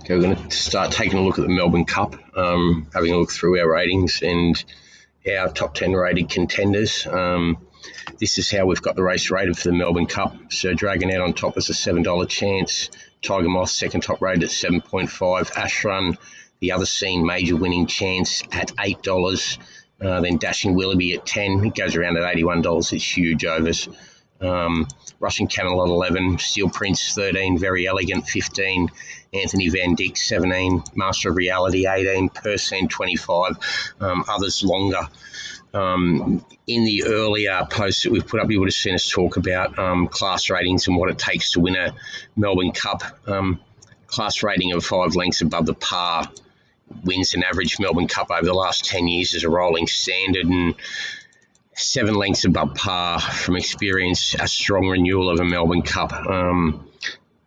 Okay, we're going to start taking a look at the Melbourne Cup, having a look through our ratings and our top 10 rated contenders. This is how we've got the race rated for the Melbourne Cup. So Dragon out on top is a $7 chance. Tiger Moth second top rated at 7.5. Ash Run, the other scene, major winning chance at $8. Then Dashing Willoughby at 10. It goes around at $81. It's huge overs. Russian Camelot 11, Steel Prince 13, Very Elegant 15, Anthony Van Dyck 17, Master of Reality 18, Percent 25, others longer. In the earlier posts that we've put up, you would have seen us talk about class ratings and what it takes to win a Melbourne Cup. Class rating of 5 lengths above the par wins an average Melbourne Cup over the last 10 years as a rolling standard, and 7 lengths above par from experience, a strong renewal of a Melbourne Cup.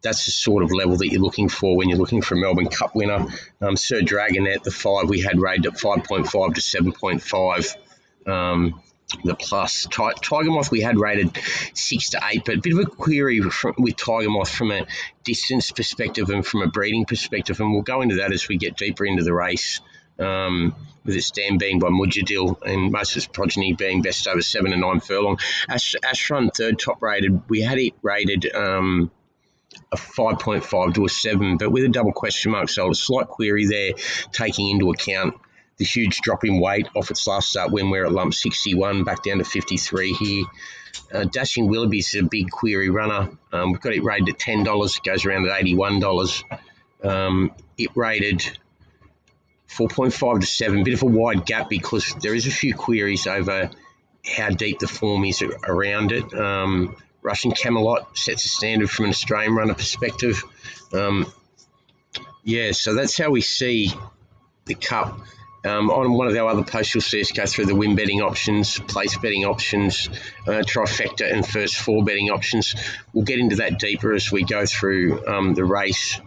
That's the sort of level that you're looking for when you're looking for a Melbourne Cup winner. Sir Dragonet, the 5, we had rated at 5.5 to 7.5. The plus. Tiger Moth we had rated 6 to 8, but a bit of a query with Tiger Moth from a distance perspective and from a breeding perspective, and we'll go into that as we get deeper into the race. With its dam being by Mujadil and most of its progeny being best over 7 and 9 furlong. Ash Run third top rated, we had it rated a 5.5 to a 7, but with a double question mark, so a slight query there, taking into account the huge drop in weight off its last start when we're at lump 61, back down to 53 here. Dashing Willoughby is a big query runner. We've got it rated at $10, it goes around at $81. It rated 4.5 to 7, bit of a wide gap because there is a few queries over how deep the form is around it. Russian Camelot sets a standard from an Australian runner perspective. So that's how we see the Cup. On one of our other posts, you'll see us go through the win betting options, place betting options, trifecta and first 4 betting options. We'll get into that deeper as we go through the race.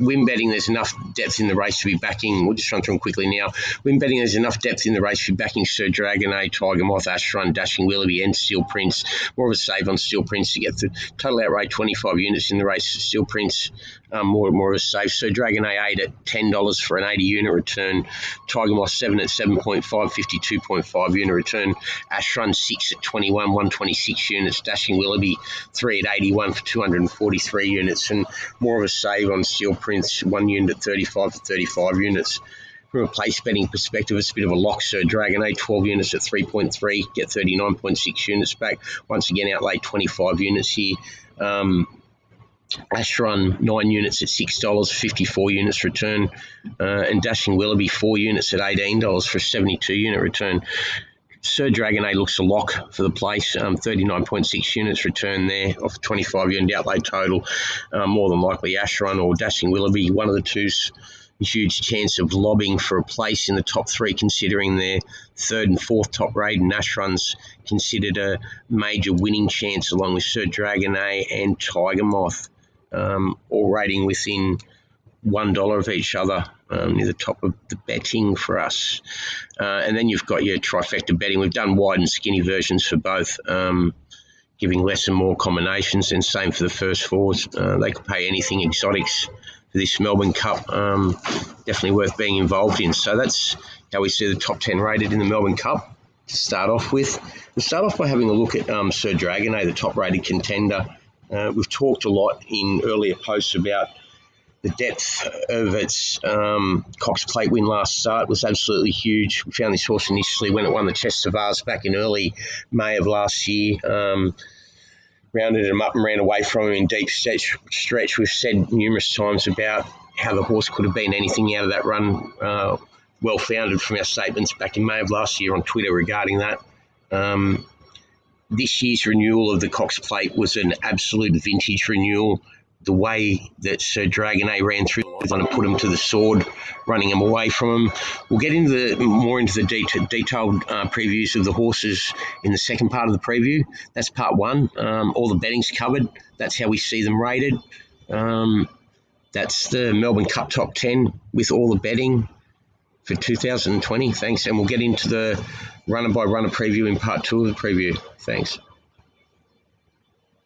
Win betting, there's enough depth in the race to be backing. We'll just run through them quickly now. Win betting, there's enough depth in the race to be backing Sir Dragonet, Tiger Moth, Ash Run, Dashing Willoughby, and Steel Prince. More of a save on Steel Prince to get the total outright 25 units in the race. Steel Prince, more of a save. Sir Dragonet 8 at $10 for an 80 unit return. Tiger Moth 7 at 7.5, 52.5 unit return. Ash Run 6 at 21, 126 units. Dashing Willoughby 3 at 81 for 243 units, and more of a save on Steel Prince. 1 unit at 35 to 35 units. From a place betting perspective, it's a bit of a lock. Sir Dragonet, 12 units at 3.3, get 39.6 units back. Once again, outlay 25 units here. Ash Run, 9 units at $6, 54 units return. And Dashing Willoughby, 4 units at $18 for a 72 unit return. Sir Dragonet looks a lock for the place, 39.6 units return there off 25 unit outlay total. More than likely Ash Run or Dashing Willoughby, one of the two's a huge chance of lobbing for a place in the top 3, considering their 3rd and 4th top rate, and Ash Run's considered a major winning chance along with Sir Dragonet and Tiger Moth, all rating within $1 of each other, near the top of the betting for us. And then you've got your trifecta betting. We've done wide and skinny versions for both, giving less and more combinations, and same for the first 4s. They could pay anything. Exotics for this Melbourne Cup, definitely worth being involved in. So that's how we see the top 10 rated in the Melbourne Cup to start off with. We'll start off by having a look at Sir Dragonet, the top rated contender. We've talked a lot in earlier posts about the depth of its Cox Plate win last start was absolutely huge. We found this horse initially when it won the Chester Vase back in early May of last year. Rounded him up and ran away from him in deep stretch. We've said numerous times about how the horse could have been anything out of that run. Well-founded from our statements back in May of last year on Twitter regarding that. This year's renewal of the Cox Plate was an absolute vintage renewal. The way that Sir Dragonet ran through the line and put him to the sword, running him away from him. We'll get more into the detailed previews of the horses in the second part of the preview. That's part 1. All the betting's covered. That's how we see them rated. That's the Melbourne Cup top 10 with all the betting for 2020. Thanks. And we'll get into the runner-by-runner preview in part 2 of the preview. Thanks.